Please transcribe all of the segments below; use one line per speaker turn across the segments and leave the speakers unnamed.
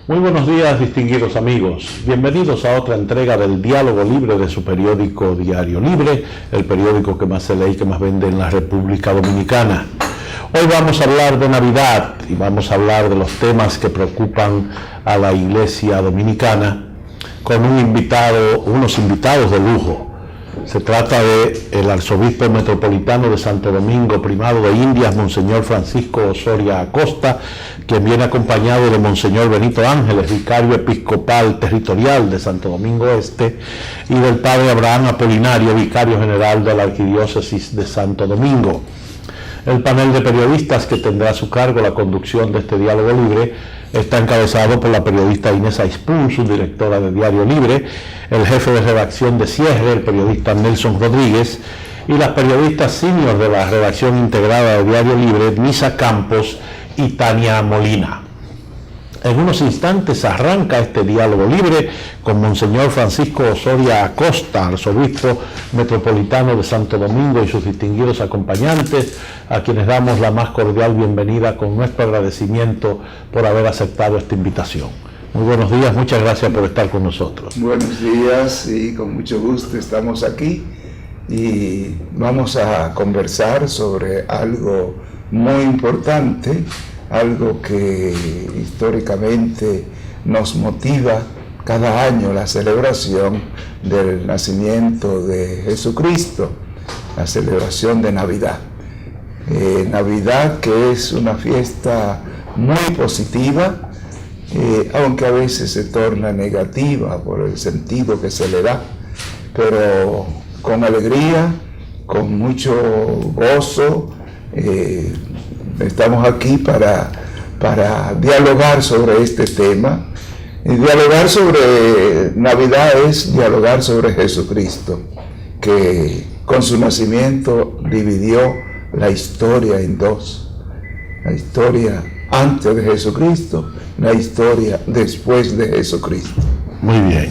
Muy buenos días, distinguidos amigos. Bienvenidos a otra entrega del Diálogo Libre de su periódico Diario Libre, el periódico que más se lee y que más vende en la República Dominicana. Hoy vamos a hablar de Navidad y vamos a hablar de los temas que preocupan a la Iglesia Dominicana con unos invitados de lujo. Se trata del arzobispo metropolitano de Santo Domingo, primado de Indias, Monseñor Francisco Osoria Acosta, quien viene acompañado de Monseñor Benito Ángeles, vicario episcopal territorial de Santo Domingo Este, y del padre Abraham Apolinario, vicario general de la Arquidiócesis de Santo Domingo. El panel de periodistas que tendrá a su cargo la conducción de este diálogo libre está encabezado por la periodista Inés Aispun, subdirectora de Diario Libre, el jefe de redacción de Cierre, el periodista Nelson Rodríguez, y las periodistas senior de la redacción integrada de Diario Libre, Nisa Campos y Tania Molina. En unos instantes arranca este diálogo libre con Monseñor Francisco Osoria Acosta, arzobispo metropolitano de Santo Domingo, y sus distinguidos acompañantes, a quienes damos la más cordial bienvenida con nuestro agradecimiento por haber aceptado esta invitación. Muy buenos días, muchas gracias por estar con nosotros.
Buenos días y con mucho gusto estamos aquí y vamos a conversar sobre algo muy importante, algo que históricamente nos motiva cada año, la celebración del nacimiento de Jesucristo, la celebración de Navidad. Navidad, que es una fiesta muy positiva, aunque a veces se torna negativa por el sentido que se le da, pero con alegría, con mucho gozo. Estamos aquí para dialogar sobre este tema. Y dialogar sobre Navidad es dialogar sobre Jesucristo, que con su nacimiento dividió la historia en dos: la historia antes de Jesucristo, la historia después de Jesucristo.
Muy bien.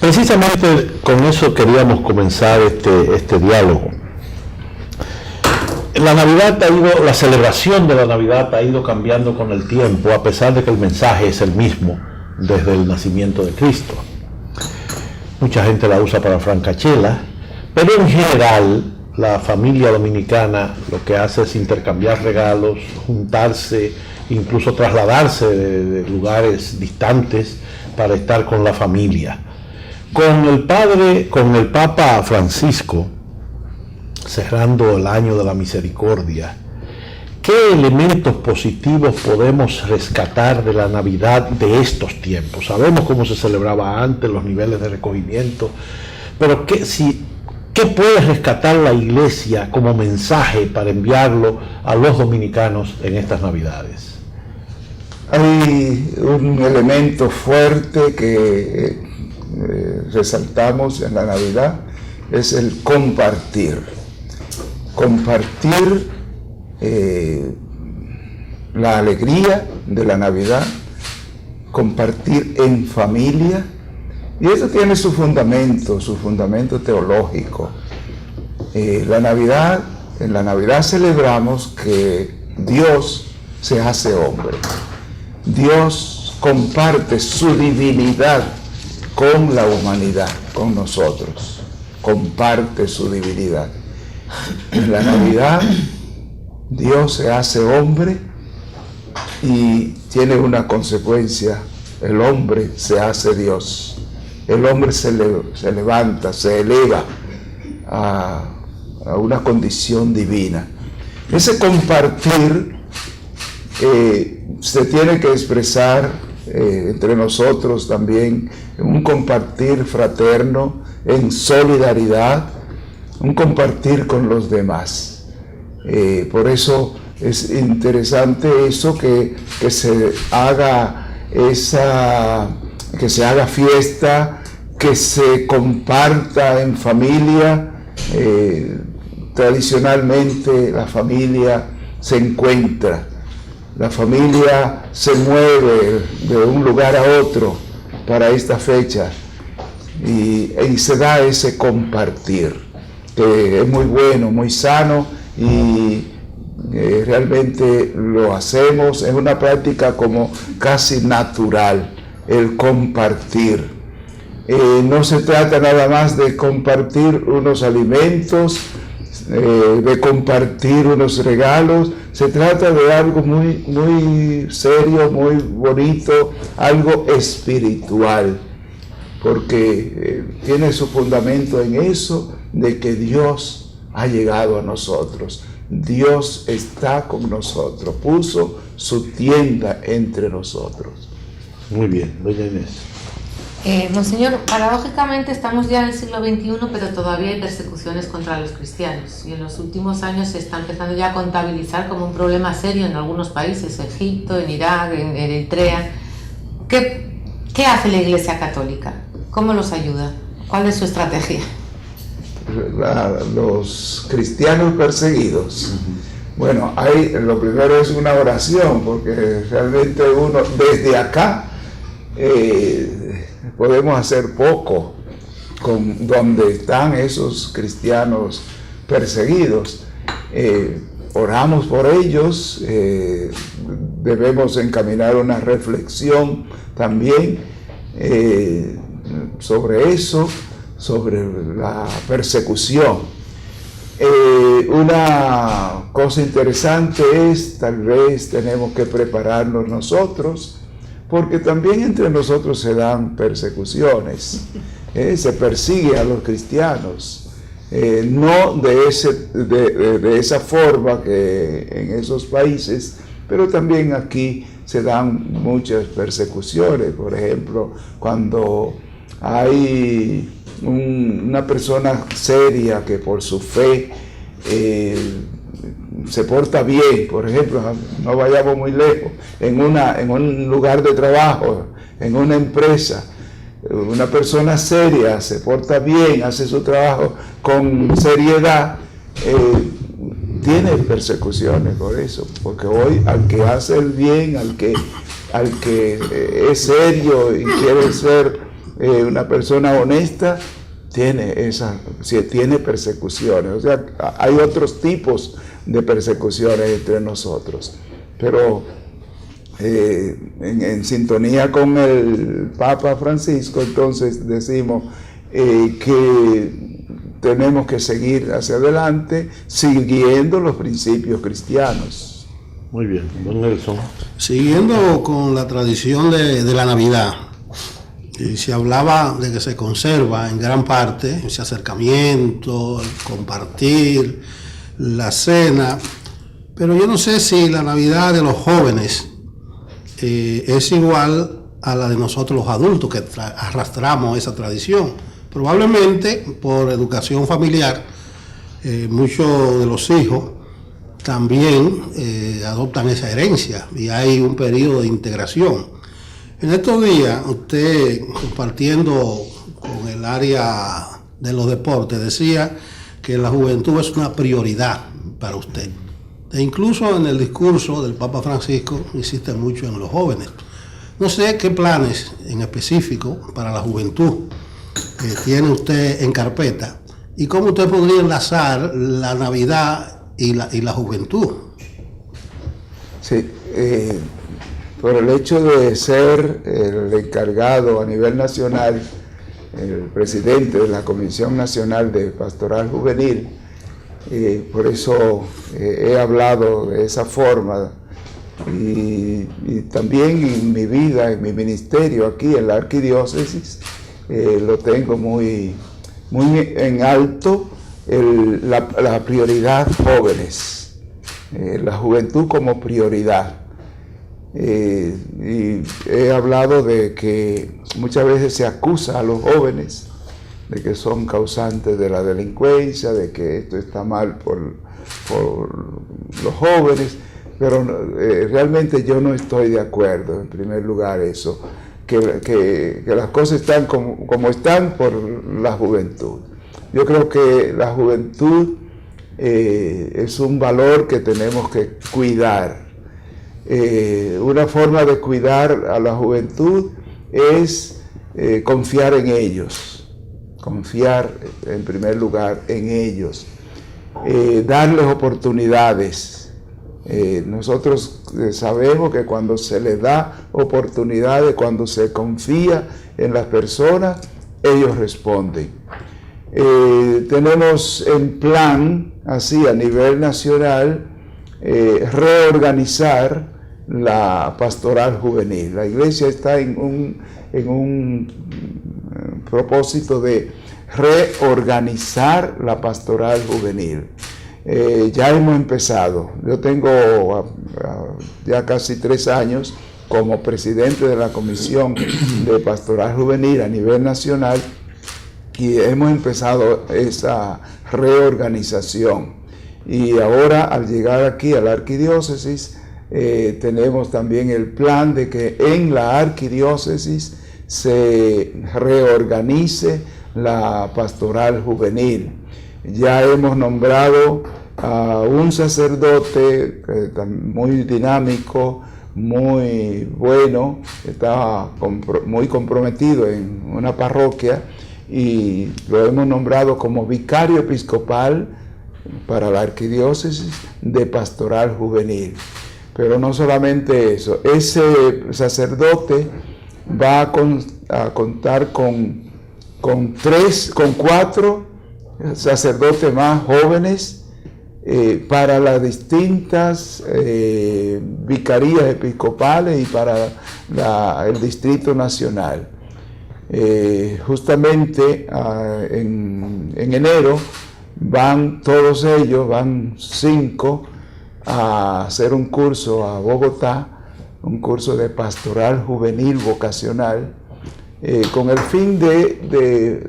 Precisamente con eso queríamos comenzar este diálogo. La celebración de la Navidad ha ido cambiando con el tiempo, a pesar de que el mensaje es el mismo desde el nacimiento de Cristo. Mucha gente la usa para francachela, pero en general la familia dominicana lo que hace es intercambiar regalos, juntarse, incluso trasladarse de lugares distantes para estar con la familia. Con el Papa Francisco, cerrando el año de la misericordia, ¿qué elementos positivos podemos rescatar de la Navidad de estos tiempos? Sabemos cómo se celebraba antes, los niveles de recogimiento, pero ¿qué puede rescatar la Iglesia como mensaje para enviarlo a los dominicanos en estas Navidades?
Hay un elemento fuerte que resaltamos en la Navidad, es el compartir. Compartir la alegría de la Navidad, compartir en familia, y eso tiene su fundamento teológico. En la Navidad celebramos que Dios se hace hombre. Dios comparte su divinidad con la humanidad, con nosotros. Comparte su divinidad. En la Navidad, Dios se hace hombre y tiene una consecuencia: el hombre se hace Dios. El hombre se levanta, se eleva a una condición divina. Ese compartir se tiene que expresar entre nosotros también, un compartir fraterno, en solidaridad, un compartir con los demás. Por eso es interesante eso, que se haga fiesta, que se comparta en familia. Tradicionalmente la familia se encuentra, la familia se mueve de un lugar a otro para esta fecha y se da ese compartir, que es muy bueno, muy sano, y realmente lo hacemos, es una práctica como casi natural el compartir. No se trata nada más de compartir unos alimentos, de compartir unos regalos, se trata de algo muy, muy serio, muy bonito, algo espiritual, porque tiene su fundamento en eso de que Dios ha llegado a nosotros. Dios está con nosotros, puso su tienda entre nosotros.
Muy bien, doña Inés.
Monseñor, paradójicamente estamos ya en el siglo XXI, pero todavía hay persecuciones contra los cristianos, y en los últimos años se está empezando ya a contabilizar como un problema serio en algunos países, Egipto, en Irak, en Eritrea. ¿Qué hace la Iglesia Católica? ¿Cómo los ayuda? ¿Cuál es su estrategia?
Los cristianos perseguidos. Bueno, lo primero es una oración, porque realmente uno desde acá podemos hacer poco con donde están esos cristianos perseguidos. Oramos por ellos, debemos encaminar una reflexión también sobre eso, sobre la persecución. Una cosa interesante es, tal vez tenemos que prepararnos nosotros, porque también entre nosotros se dan persecuciones, se persigue a los cristianos, no de esa forma que en esos países, pero también aquí se dan muchas persecuciones. Por ejemplo, cuando hay una persona seria que por su fe se porta bien, por ejemplo, no vayamos muy lejos, en un lugar de trabajo, en una empresa, una persona seria se porta bien, hace su trabajo con seriedad, tiene persecuciones por eso, porque hoy al que hace el bien, al que es serio y quiere ser una persona honesta, tiene persecuciones. O sea, hay otros tipos de persecuciones entre nosotros, pero en sintonía con el Papa Francisco, entonces decimos que tenemos que seguir hacia adelante siguiendo los principios cristianos.
Muy bien, don Nelson.
Siguiendo con la tradición de la Navidad, se hablaba de que se conserva en gran parte ese acercamiento, el compartir, la cena, pero yo no sé si la Navidad de los jóvenes es igual a la de nosotros los adultos que arrastramos esa tradición. Probablemente por educación familiar, muchos de los hijos también adoptan esa herencia y hay un periodo de integración. En estos días, usted compartiendo con el área de los deportes, decía que la juventud es una prioridad para usted. E incluso en el discurso del Papa Francisco insiste mucho en los jóvenes. No sé qué planes en específico para la juventud tiene usted en carpeta y cómo usted podría enlazar la Navidad y la juventud.
Sí, por el hecho de ser el encargado a nivel nacional, el presidente de la Comisión Nacional de Pastoral Juvenil, por eso he hablado de esa forma y también en mi vida, en mi ministerio aquí en la arquidiócesis, lo tengo muy en alto, la prioridad jóvenes, la juventud como prioridad. Y he hablado de que muchas veces se acusa a los jóvenes de que son causantes de la delincuencia, de que esto está mal por los jóvenes, pero realmente yo no estoy de acuerdo, en primer lugar, eso, que las cosas están como están por la juventud. Yo creo que la juventud es un valor que tenemos que cuidar. Una forma de cuidar a la juventud es confiar en ellos, confiar en primer lugar en ellos, darles oportunidades, Nosotros sabemos que cuando se les da oportunidades, cuando se confía en las personas, ellos responden. Tenemos en plan, así a nivel nacional, reorganizar la pastoral juvenil. La iglesia está en un propósito de reorganizar la pastoral juvenil. Ya hemos empezado. Yo tengo ya casi 3 años como presidente de la Comisión de Pastoral Juvenil a nivel nacional y hemos empezado esa reorganización. Y ahora, al llegar aquí a la arquidiócesis, tenemos también el plan de que en la arquidiócesis se reorganice la pastoral juvenil. Ya hemos nombrado a un sacerdote muy dinámico, muy bueno, está muy comprometido en una parroquia y lo hemos nombrado como vicario episcopal para la arquidiócesis de pastoral juvenil. Pero no solamente eso, ese sacerdote va a contar con 4 sacerdotes más jóvenes para las distintas vicarías episcopales y para el Distrito Nacional. Justamente en enero van todos ellos, van 5 a hacer un curso a Bogotá, un curso de pastoral juvenil vocacional, con el fin de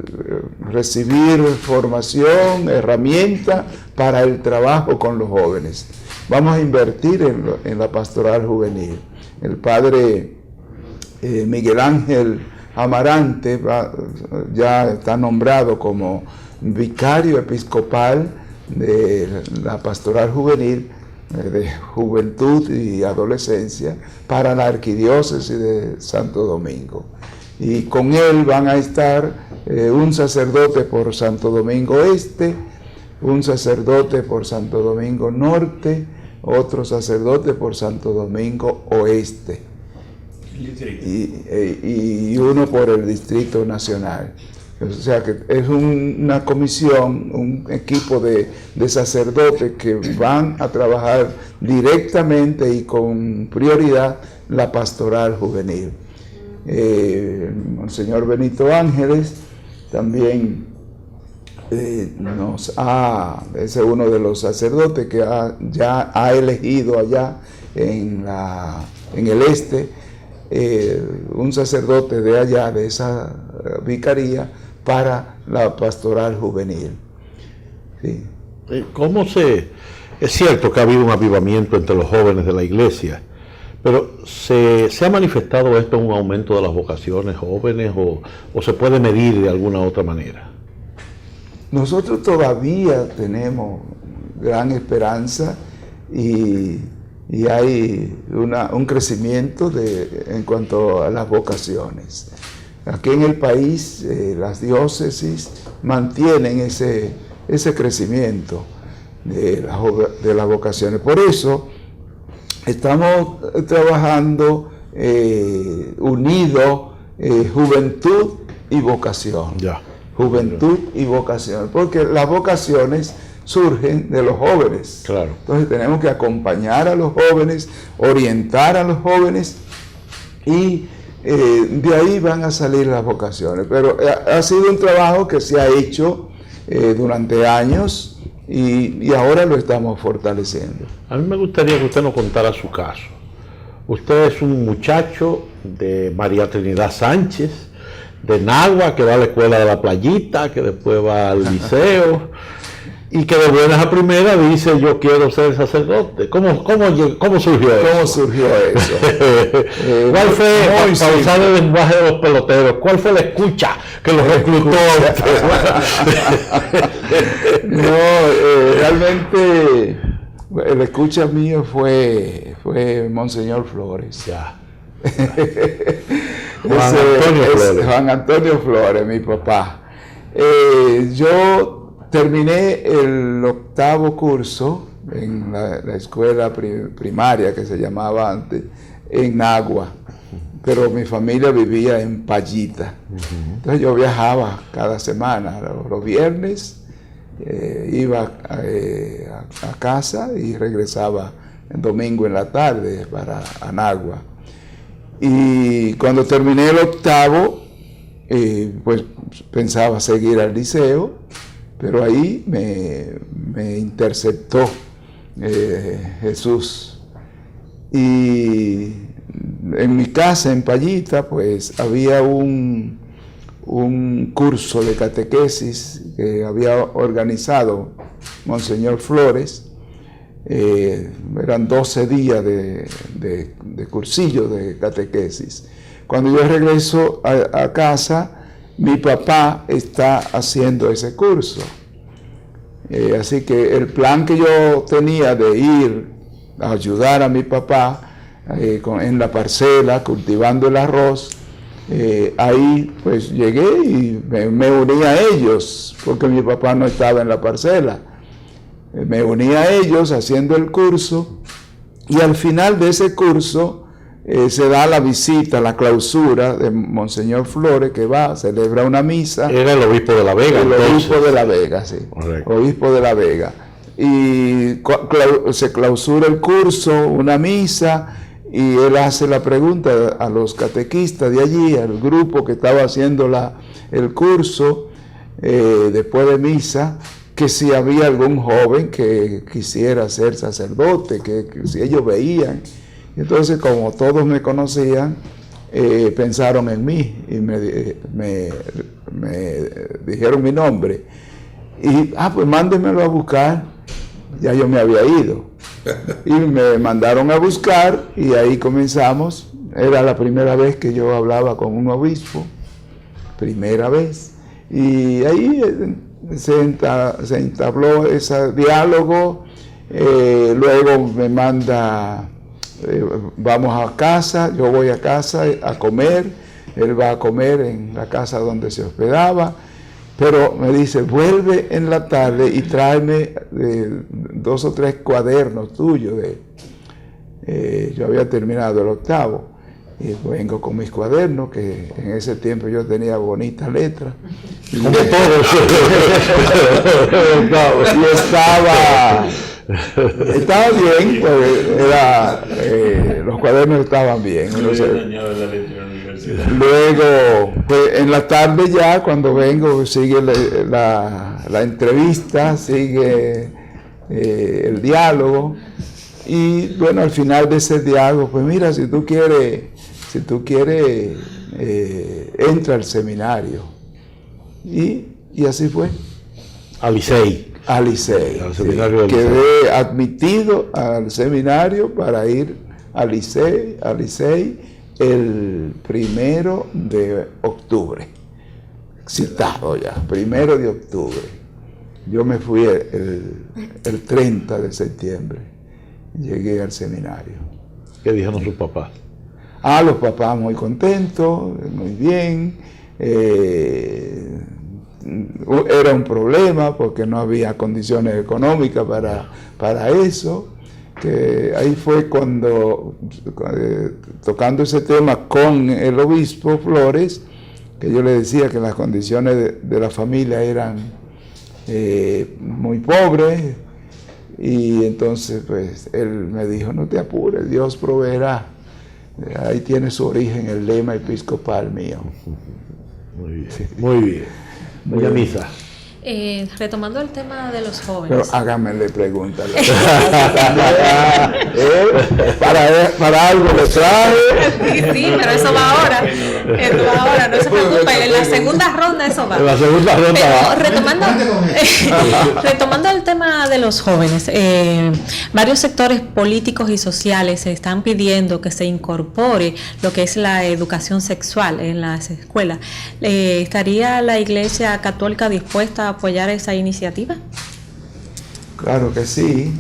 recibir formación, herramientas para el trabajo con los jóvenes. Vamos a invertir en la pastoral juvenil. El padre Miguel Ángel Amarante ya está nombrado como vicario episcopal de la pastoral juvenil de juventud y adolescencia para la arquidiócesis de Santo Domingo. Y con él van a estar un sacerdote por Santo Domingo Este, un sacerdote por Santo Domingo Norte, otro sacerdote por Santo Domingo Oeste y uno por el Distrito Nacional. O sea que es una comisión, un equipo de sacerdotes que van a trabajar directamente y con prioridad la pastoral juvenil. Monseñor Benito Ángeles también es uno de los sacerdotes que ya ha elegido allá en el este, un sacerdote de allá, de esa vicaría, para la pastoral juvenil. Sí.
Es cierto que ha habido un avivamiento entre los jóvenes de la iglesia, pero ¿se ha manifestado esto en un aumento de las vocaciones jóvenes o se puede medir de alguna otra manera?
Nosotros todavía tenemos gran esperanza y hay un crecimiento en cuanto a las vocaciones. Aquí en el país las diócesis mantienen ese crecimiento de las vocaciones. Por eso estamos trabajando unido juventud y vocación.
Ya.
Juventud y vocación, porque las vocaciones surgen de los jóvenes.
Claro.
Entonces tenemos que acompañar a los jóvenes, orientar a los jóvenes y de ahí van a salir las vocaciones. Pero ha sido un trabajo que se ha hecho durante años y ahora lo estamos fortaleciendo.
A mí me gustaría que usted nos contara su caso. Usted es un muchacho de María Trinidad Sánchez, de Nagua, que va a la escuela de la Playita, que después va al liceo, y que de buenas a primeras dice: yo quiero ser sacerdote. ¿Cómo surgió eso?
¿Cómo surgió eso?
¿Cuál fue, para usar el lenguaje de los peloteros, cuál fue la escucha que los reclutó?
Realmente la escucha mío fue Monseñor Flores.
Ya.
Juan Antonio Flores, mi papá. Yo terminé el 8º curso en la escuela primaria que se llamaba antes, en Nagua, pero mi familia vivía en Payita. Entonces yo viajaba cada semana, los viernes iba a casa y regresaba el domingo en la tarde para Anagua. Y cuando terminé el octavo, pues pensaba seguir al liceo, pero ahí me interceptó Jesús. Y en mi casa, en Payita, pues había un curso de catequesis que había organizado Monseñor Flores. Eran 12 días de cursillo de catequesis. Cuando yo regreso a casa, mi papá está haciendo ese curso. Así que el plan que yo tenía de ir a ayudar a mi papá en la parcela, cultivando el arroz, ahí pues llegué y me uní a ellos, porque mi papá no estaba en la parcela. Me uní a ellos haciendo el curso, y al final de ese curso se da la visita, la clausura de Monseñor Flores, que va, celebra una misa.
Era el obispo de La Vega.
El obispo de La Vega, sí. Correcto. Obispo de La Vega. Y se clausura el curso, una misa, y él hace la pregunta a los catequistas de allí, al grupo que estaba haciendo el curso, después de misa, que si había algún joven que quisiera ser sacerdote, que si ellos veían. Entonces, como todos me conocían, pensaron en mí y me dijeron mi nombre. Y, pues mándenmelo a buscar. Ya yo me había ido. Y me mandaron a buscar y ahí comenzamos. Era la primera vez que yo hablaba con un obispo. Primera vez. Y ahí se entabló ese diálogo. Luego me manda, vamos a casa, yo voy a casa a comer, él va a comer en la casa donde se hospedaba, pero me dice, vuelve en la tarde y tráeme 2 o 3 cuadernos tuyos. Yo había terminado el octavo. Y vengo con mis cuadernos, que en ese tiempo yo tenía bonitas letras. Como todos. Y estaba bien, pues los cuadernos estaban bien. Luego, pues en la tarde ya, cuando vengo, sigue la entrevista, sigue el diálogo. Y bueno, al final de ese diálogo, pues mira, si tú quieres, entra al seminario. Y así fue.
Al Licey.
Al Licey.
Al seminario
sí. Quedé admitido al seminario para ir al Licey el 1 de octubre. Citado ya, 1 de octubre. Yo me fui el 30 de septiembre. Llegué al seminario.
¿Qué dijeron sus papás?
Los papás muy contentos, muy bien. Era un problema porque no había condiciones económicas para eso. Que ahí fue cuando, tocando ese tema con el obispo Flores, que yo le decía que las condiciones de la familia eran muy pobres. Y entonces pues él me dijo, no te apures, Dios proveerá. Ahí tiene su origen el lema episcopal mío.
Muy bien, muy bien. Doña Misa.
Retomando el tema de los jóvenes.
Pero háganmele preguntas. Para algo le traje.
Sí, pero eso va ahora. Eso va ahora, no se preocupe. En la segunda ronda eso va.
En la segunda ronda va.
Retomando el tema de los jóvenes, varios sectores políticos y sociales se están pidiendo que se incorpore lo que es la educación sexual en las escuelas. ¿Estaría la Iglesia Católica dispuesta a apoyar esa iniciativa?
Claro que sí.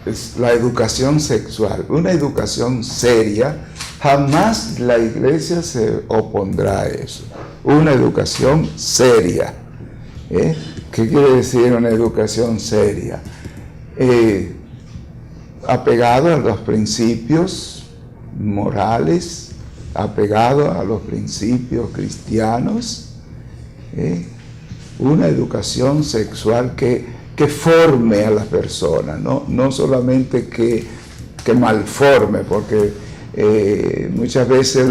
Es la educación sexual, una educación seria. Jamás la Iglesia se opondrá a eso. Una educación seria. ¿Qué quiere decir una educación seria? apegado a los principios morales, apegado a los principios cristianos, una educación sexual que forme a las personas, no solamente que malforme, porque muchas veces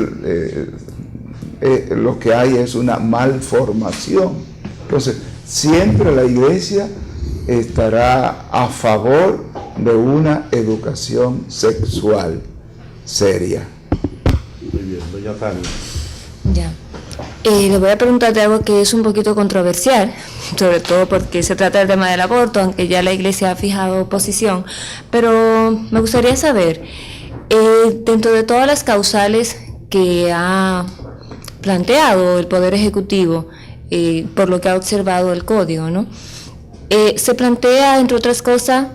lo que hay es una malformación. Entonces, siempre la Iglesia estará a favor de una educación sexual seria.
Muy bien, doña Tania.
Ya. Le voy a preguntar de algo que es un poquito controversial, sobre todo porque se trata del tema del aborto, aunque ya la Iglesia ha fijado posición, pero me gustaría saber, dentro de todas las causales que ha planteado el Poder Ejecutivo, por lo que ha observado el Código, ¿no? Se plantea, entre otras cosas,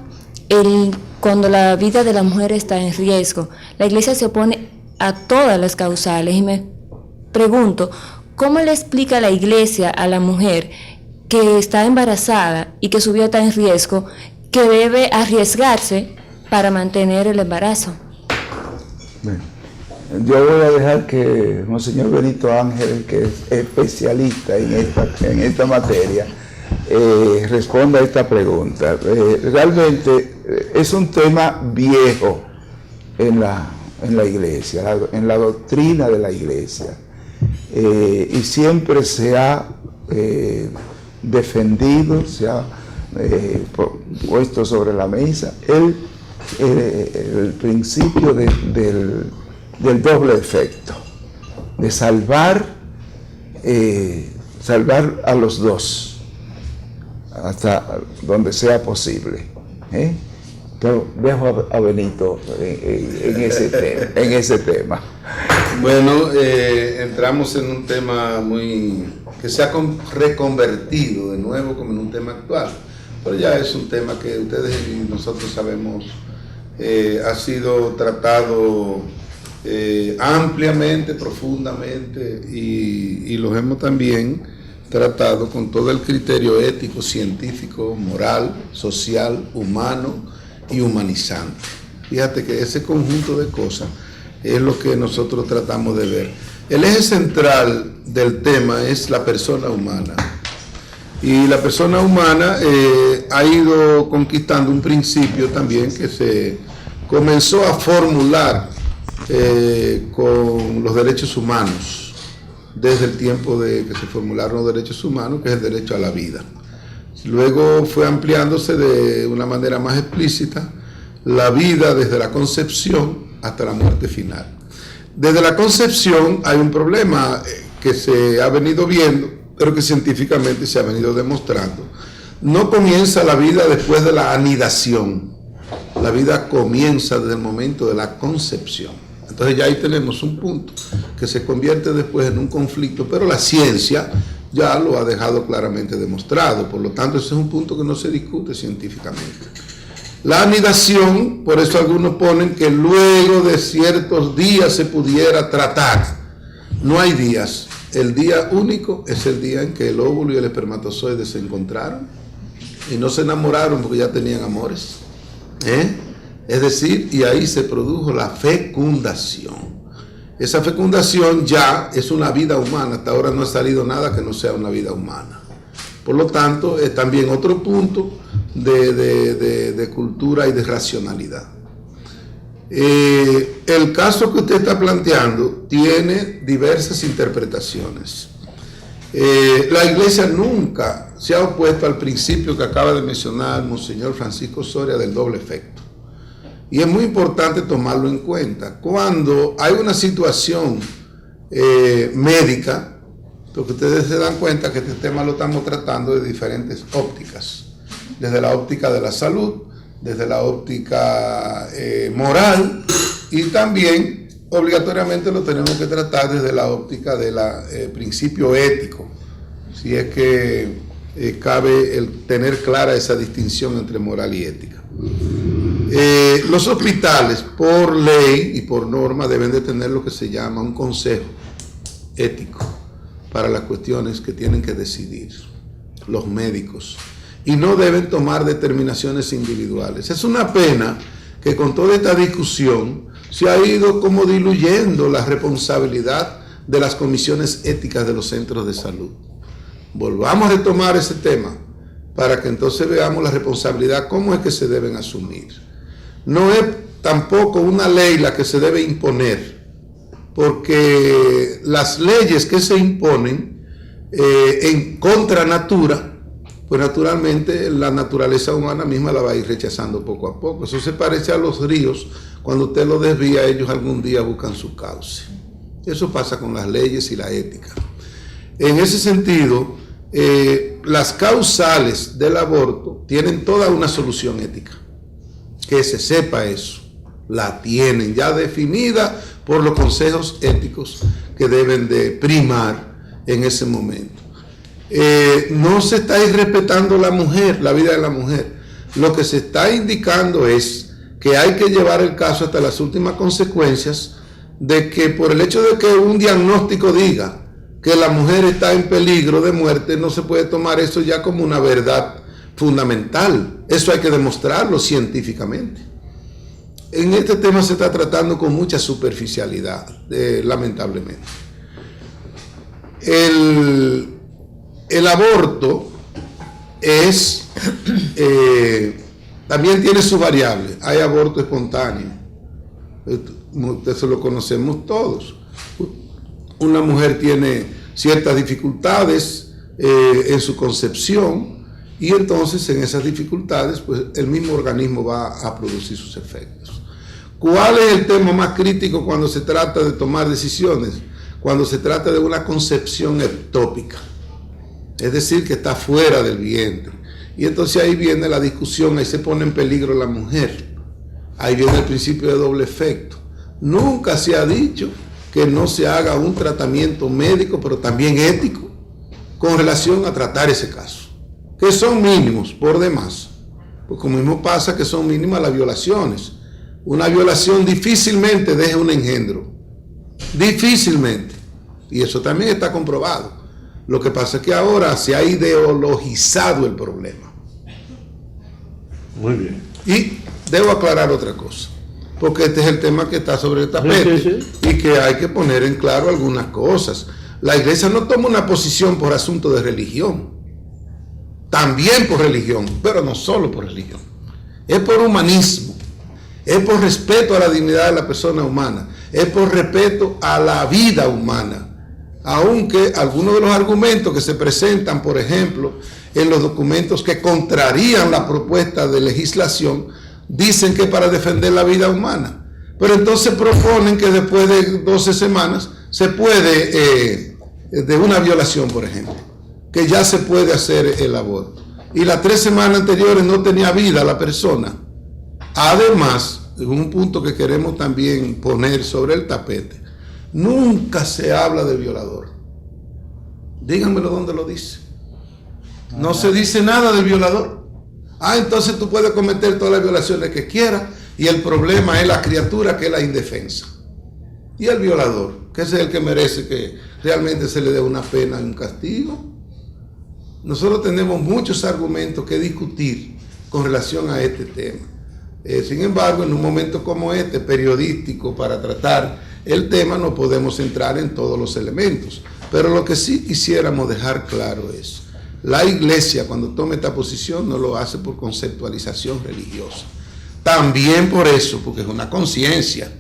cuando la vida de la mujer está en riesgo. La Iglesia se opone a todas las causales y me pregunto, ¿cómo le explica la Iglesia a la mujer que está embarazada y que su vida está en riesgo, que debe arriesgarse para mantener el embarazo?
Bueno, yo voy a dejar que Monseñor Benito Ángel, que es especialista en esta materia, responda a esta pregunta. Realmente es un tema viejo en la Iglesia, en la doctrina de la Iglesia. Y siempre se ha defendido, se ha puesto sobre la mesa el principio del doble efecto, de salvar a los dos hasta donde sea posible. Pero dejo a Benito en ese tema.
Bueno, entramos en un tema que se ha reconvertido de nuevo como en un tema actual, pero ya es un tema que ustedes y nosotros sabemos ha sido tratado ampliamente, profundamente, y los hemos también tratado con todo el criterio ético, científico, moral, social, humano y humanizante. Fíjate que ese conjunto de cosas es lo que nosotros tratamos de ver. El eje central del tema es la persona humana. Y la persona humana ha ido conquistando un principio también que se comenzó a formular con los derechos humanos, desde el tiempo de que se formularon los derechos humanos, que es el derecho a la vida. Luego fue ampliándose de una manera más explícita la vida desde la concepción hasta la muerte final. Desde la concepción hay un problema que se ha venido viendo, pero que científicamente se ha venido demostrando. No comienza la vida después de la anidación, la vida comienza desde el momento de la concepción. Entonces ya ahí tenemos un punto que se convierte después en un conflicto, pero la ciencia ya lo ha dejado claramente demostrado, por lo tanto ese es un punto que no se discute científicamente. La anidación, por eso algunos ponen que luego de ciertos días se pudiera tratar. No hay días. El día único es el día en que el óvulo y el espermatozoide se encontraron y no se enamoraron porque ya tenían amores. Es decir, y ahí se produjo la fecundación. Esa fecundación ya es una vida humana. Hasta ahora no ha salido nada que no sea una vida humana. Por lo tanto, es también otro punto de cultura y de racionalidad. El caso que usted está planteando tiene diversas interpretaciones. La Iglesia nunca se ha opuesto al principio que acaba de mencionar Monseñor Francisco Soria del doble efecto. Y es muy importante tomarlo en cuenta. Cuando hay una situación médica, porque ustedes se dan cuenta que este tema lo estamos tratando de diferentes ópticas. Desde la óptica de la salud, desde la óptica moral, y también obligatoriamente lo tenemos que tratar desde la óptica del principio ético, si es que cabe el tener clara esa distinción entre moral y ética. Los hospitales, por ley y por norma, deben de tener lo que se llama un consejo ético para las cuestiones que tienen que decidir los médicos. y no deben tomar determinaciones individuales. Es una pena que con toda esta discusión se ha ido como diluyendo la responsabilidad de las comisiones éticas de los centros de salud. Volvamos a retomar ese tema para que entonces veamos la responsabilidad, cómo es que se deben asumir. No es tampoco una ley la que se debe imponer, porque las leyes que se imponen en contra natura, pues naturalmente la naturaleza humana misma la va a ir rechazando poco a poco. Eso se parece a los ríos, cuando usted los desvía, ellos algún día buscan su cauce. Eso pasa con las leyes y la ética. En ese sentido, las causales del aborto tienen toda una solución ética. Que se sepa eso. La tienen ya definida por los consejos éticos que deben de primar en ese momento. No se está irrespetando la mujer, la vida de la mujer. Lo que se está indicando es que hay que llevar el caso hasta las últimas consecuencias, de que por el hecho de que un diagnóstico diga que la mujer está en peligro de muerte, no se puede tomar eso ya como una verdad fundamental. Eso hay que demostrarlo científicamente. En este tema se está tratando con mucha superficialidad, lamentablemente. El aborto es también tiene sus variables. Hay aborto espontáneo, eso lo conocemos todos. Una mujer tiene ciertas dificultades en su concepción, y entonces en esas dificultades pues el mismo organismo va a producir sus efectos. ¿Cuál es el tema más crítico cuando se trata de tomar decisiones? Cuando se trata de una concepción ectópica, es decir, que está fuera del vientre. Y entonces ahí viene la discusión, ahí se pone en peligro la mujer. Ahí viene el principio de doble efecto. Nunca se ha dicho que no se haga un tratamiento médico, pero también ético, con relación a tratar ese caso, que son mínimos por demás. Pues como mismo pasa que son mínimas las violaciones. Una violación difícilmente deja un engendro. Difícilmente. Y eso también está comprobado. Lo que pasa es que ahora se ha ideologizado el problema.
Muy bien.
Y debo aclarar otra cosa, porque este es el tema que está sobre el tapete,
sí.
Y que hay que poner en claro algunas cosas. La iglesia no toma una posición por asunto de religión, también por religión, pero no solo por religión. Es por humanismo, es por respeto a la dignidad de la persona humana, es por respeto a la vida humana. Aunque algunos de los argumentos que se presentan, por ejemplo, en los documentos que contrarían la propuesta de legislación, dicen que para defender la vida humana. Pero entonces proponen que después de 12 semanas se puede, de una violación, por ejemplo, que ya se puede hacer el aborto. Y las 3 semanas anteriores no tenía vida la persona. Además, es un punto que queremos también poner sobre el tapete. Nunca se habla de violador. Díganmelo dónde lo dice. No se dice nada del violador. Entonces tú puedes cometer todas las violaciones que quieras y el problema es la criatura, que es la indefensa. Y el violador, que ese es el que merece que realmente se le dé una pena y un castigo. Nosotros tenemos muchos argumentos que discutir con relación a este tema. Sin embargo, en un momento como este, periodístico, para tratar el tema, no podemos entrar en todos los elementos. Pero lo que sí quisiéramos dejar claro es, la iglesia cuando toma esta posición no lo hace por conceptualización religiosa. También por eso, porque es una conciencia.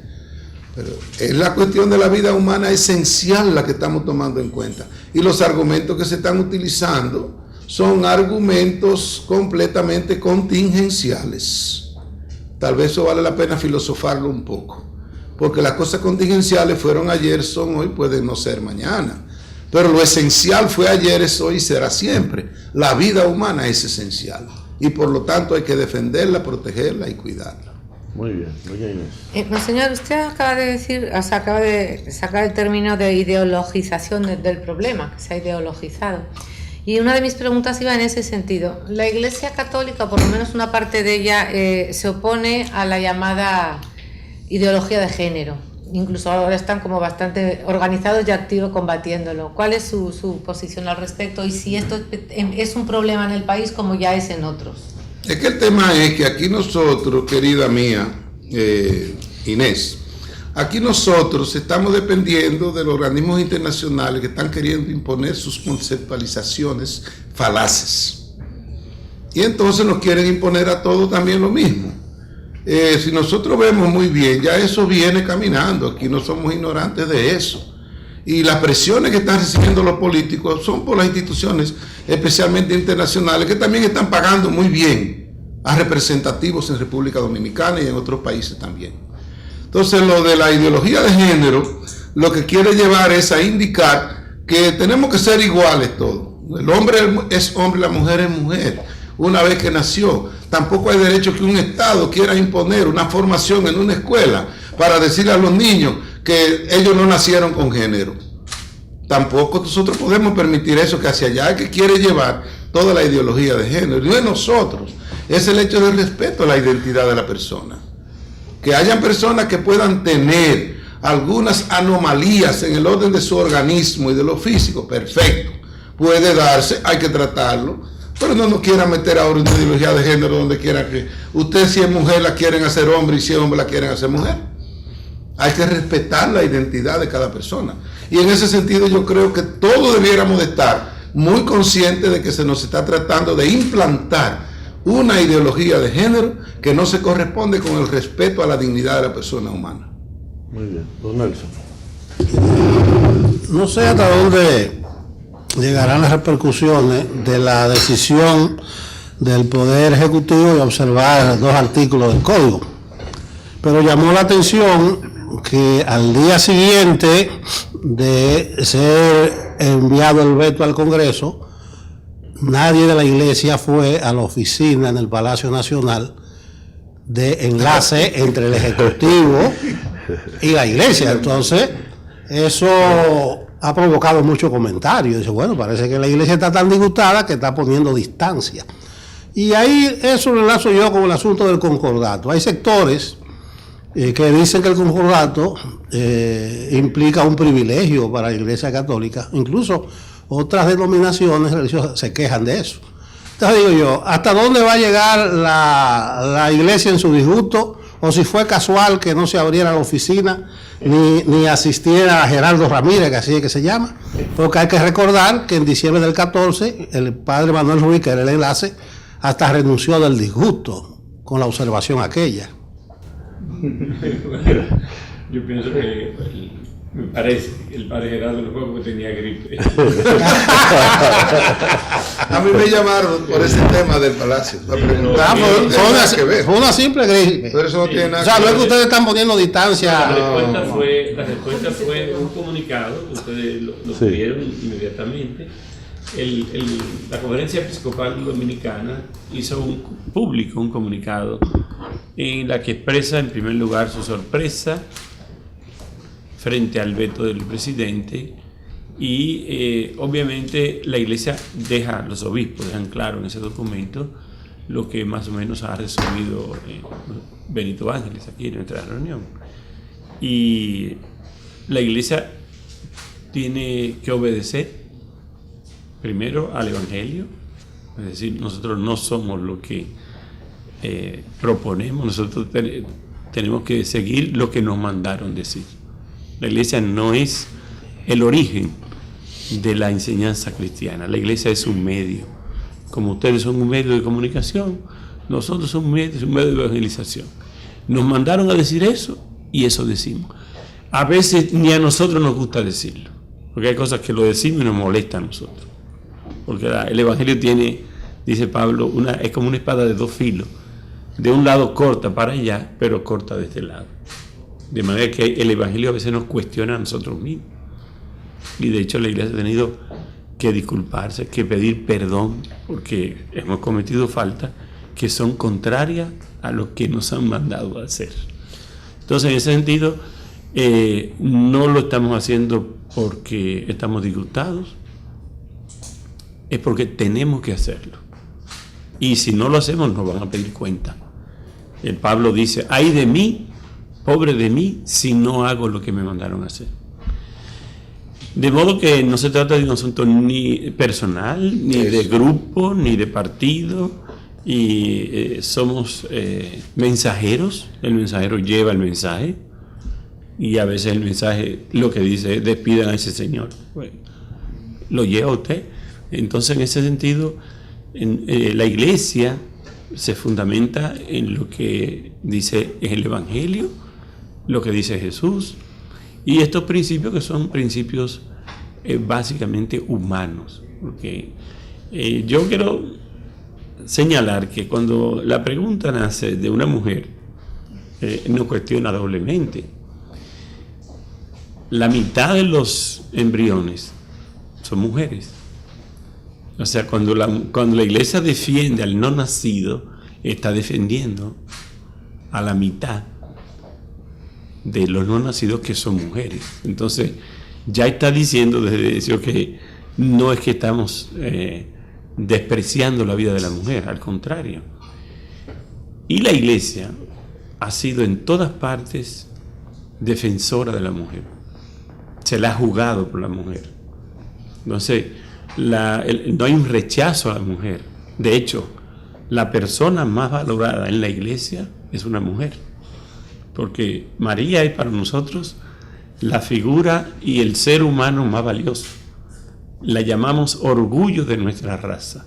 Pero es la cuestión de la vida humana esencial la que estamos tomando en cuenta. Y los argumentos que se están utilizando son argumentos completamente contingenciales. Tal vez eso vale la pena filosofarlo un poco, porque las cosas contingenciales fueron ayer, son hoy, pueden no ser mañana. Pero lo esencial fue ayer, es hoy y será siempre. La vida humana es esencial y por lo tanto hay que defenderla, protegerla y cuidarla.
Muy bien, doña Inés.
Monseñor, usted acaba de decir, o sea, acaba de sacar el término de ideologización del problema, que se ha ideologizado. Y una de mis preguntas iba en ese sentido. La Iglesia Católica, por lo menos una parte de ella, se opone a la llamada ideología de género. incluso ahora están como bastante organizados y activos combatiéndolo. ¿Cuál es su posición al respecto? Y si esto es un problema en el país como ya es en otros.
Es que el tema es que aquí nosotros, querida mía, Inés, aquí nosotros estamos dependiendo de los organismos internacionales que están queriendo imponer sus conceptualizaciones falaces. Y entonces nos quieren imponer a todos también lo mismo. Si nosotros vemos muy bien, ya eso viene caminando, aquí no somos ignorantes de eso. Y las presiones que están recibiendo los políticos son por las instituciones, especialmente internacionales, que también están pagando muy bien a representativos en República Dominicana y en otros países también. Entonces, lo de la ideología de género, lo que quiere llevar es a indicar que tenemos que ser iguales todos. El hombre es hombre, la mujer es mujer, una vez que nació. Tampoco hay derecho que un Estado quiera imponer una formación en una escuela para decirle a los niños que ellos no nacieron con género. Tampoco nosotros podemos permitir eso, que hacia allá el que quiere llevar toda la ideología de género. Y no es nosotros, es el hecho del respeto a la identidad de la persona. Que hayan personas que puedan tener algunas anomalías en el orden de su organismo y de lo físico, perfecto, puede darse, hay que tratarlo, pero no nos quieran meter ahora una ideología de género donde quiera que usted, si es mujer, la quieren hacer hombre, y si es hombre, la quieren hacer mujer. Hay que respetar la identidad de cada persona. Y en ese sentido yo creo que todos debiéramos de estar muy conscientes de que se nos está tratando de implantar una ideología de género que no se corresponde con el respeto a la dignidad de la persona humana.
Muy bien, don Nelson.
No sé hasta dónde llegarán las repercusiones de la decisión del Poder Ejecutivo de observar 2 artículos del Código, pero llamó la atención que al día siguiente de ser enviado el veto al Congreso, nadie de la iglesia fue a la oficina en el Palacio Nacional de enlace entre el Ejecutivo y la iglesia. Entonces, eso ha provocado muchos comentarios. Dice, bueno, parece que la iglesia está tan disgustada que está poniendo distancia. Y ahí eso lo enlazo yo con el asunto del concordato. Hay sectores que dicen que el concordato implica un privilegio para la Iglesia Católica. Incluso otras denominaciones religiosas se quejan de eso. Entonces digo yo, ¿hasta dónde va a llegar la Iglesia en su disgusto? O si fue casual que no se abriera la oficina ni asistiera a Gerardo Ramírez, que así es que se llama. Porque hay que recordar que en diciembre del 14 el padre Manuel Ruiz, que era el enlace, hasta renunció del disgusto con la observación aquella.
Yo pienso que me parece que el padre Gerardo no fue porque tenía gripe.
A mí me llamaron por ese tema del palacio.
Fue una simple gripe.
Pero eso no tiene nada.
O sea, no es que ustedes están poniendo distancia.
La respuesta fue un comunicado, ustedes lo vieron inmediatamente. La Conferencia Episcopal Dominicana hizo un comunicado en la que expresa en primer lugar su sorpresa frente al veto del presidente y obviamente la Iglesia los obispos dejan claro en ese documento lo que más o menos ha resumido Benito Ángeles aquí en nuestra reunión. Y la Iglesia tiene que obedecer primero al Evangelio, es decir, nosotros no somos lo que proponemos, nosotros tenemos que seguir lo que nos mandaron decir. La Iglesia no es el origen de la enseñanza cristiana, la Iglesia es un medio. Como ustedes son un medio de comunicación, nosotros somos un medio de evangelización. Nos mandaron a decir eso y eso decimos. A veces ni a nosotros nos gusta decirlo, porque hay cosas que lo decimos y nos molestan a nosotros. Porque el Evangelio tiene, dice Pablo, es como una espada de 2 filos. De un lado corta para allá, pero corta de este lado. De manera que el Evangelio a veces nos cuestiona a nosotros mismos. Y de hecho la Iglesia ha tenido que disculparse, que pedir perdón, porque hemos cometido faltas que son contrarias a lo que nos han mandado a hacer. Entonces, en ese sentido, no lo estamos haciendo porque estamos disgustados, es porque tenemos que hacerlo. Y si no lo hacemos, nos van a pedir cuenta. El Pablo dice, ay de mí pobre de mí si no hago lo que me mandaron a hacer. De modo que no se trata de un asunto ni personal, ni de grupo, ni de partido, y somos mensajeros. El mensajero lleva el mensaje, y a veces el mensaje lo que dice es: despidan a ese señor. Bueno, lo lleva usted. Entonces, en ese sentido, la iglesia se fundamenta en lo que dice el Evangelio, lo que dice Jesús, y estos principios que son principios básicamente humanos. Porque yo quiero señalar que cuando la pregunta nace de una mujer, nos cuestiona doblemente. La mitad de los embriones son mujeres. O sea, cuando la iglesia defiende al no nacido, está defendiendo a la mitad de los no nacidos, que son mujeres. Entonces, ya está diciendo desde eso que no es que estamos despreciando la vida de la mujer, al contrario. Y la iglesia ha sido en todas partes defensora de la mujer. Se la ha jugado por la mujer. Entonces, no hay un rechazo a la mujer. De hecho, la persona más valorada en la iglesia es una mujer, porque María es para nosotros la figura y el ser humano más valioso. La llamamos orgullo de nuestra raza,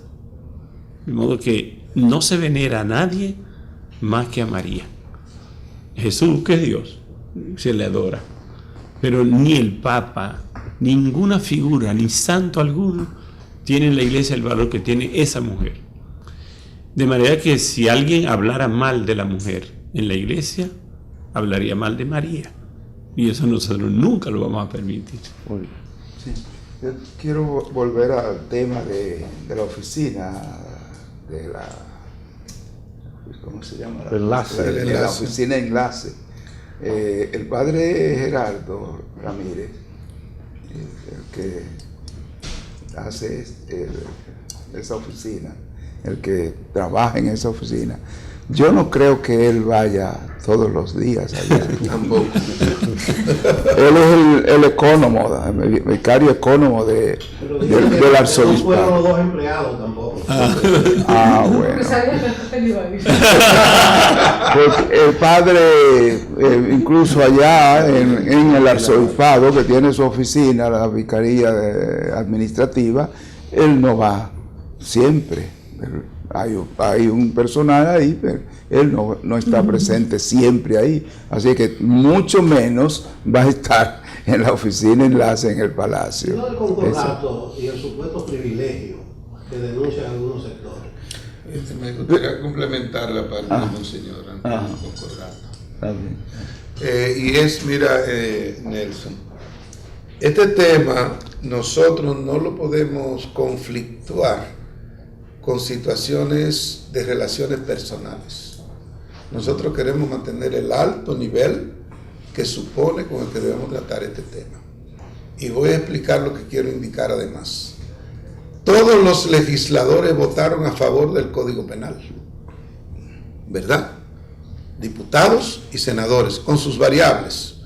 de modo que no se venera a nadie más que a María. Jesús, que es Dios, se le adora, pero ni el Papa, ninguna figura, ni santo alguno tiene en la iglesia el valor que tiene esa mujer. De manera que si alguien hablara mal de la mujer en la iglesia, hablaría mal de María. Y eso nosotros nunca lo vamos a permitir.
Sí. Yo quiero volver al tema de la oficina, de la... ¿Cómo se llama?
Enlace.
De la oficina enlace. El padre Gerardo Ramírez, el que hace esa oficina, el que trabaja en esa oficina, yo no creo que él vaya todos los días allá.
Tampoco.
Él es el ecónomo, el vicario ecónomo del arzobispado.
No fueron los dos empleados tampoco.
Bueno. Pues el padre, incluso allá en el arzobispado, que tiene su oficina, la vicaría administrativa, él no va siempre. Hay un personal ahí, pero él no está presente siempre ahí, así que mucho menos va a estar en la oficina enlace en el palacio.
No el concordato y el supuesto privilegio que denuncian algunos sectores.
Me gustaría complementar la parte de Monseñor ante el concordato.
Está bien.
Y es, mira, Nelson, este tema nosotros no lo podemos conflictuar con situaciones de relaciones personales. Nosotros queremos mantener el alto nivel que supone con el que debemos tratar este tema. Y voy a explicar lo que quiero indicar además. Todos los legisladores votaron a favor del Código Penal, ¿verdad? Diputados y senadores, con sus variables,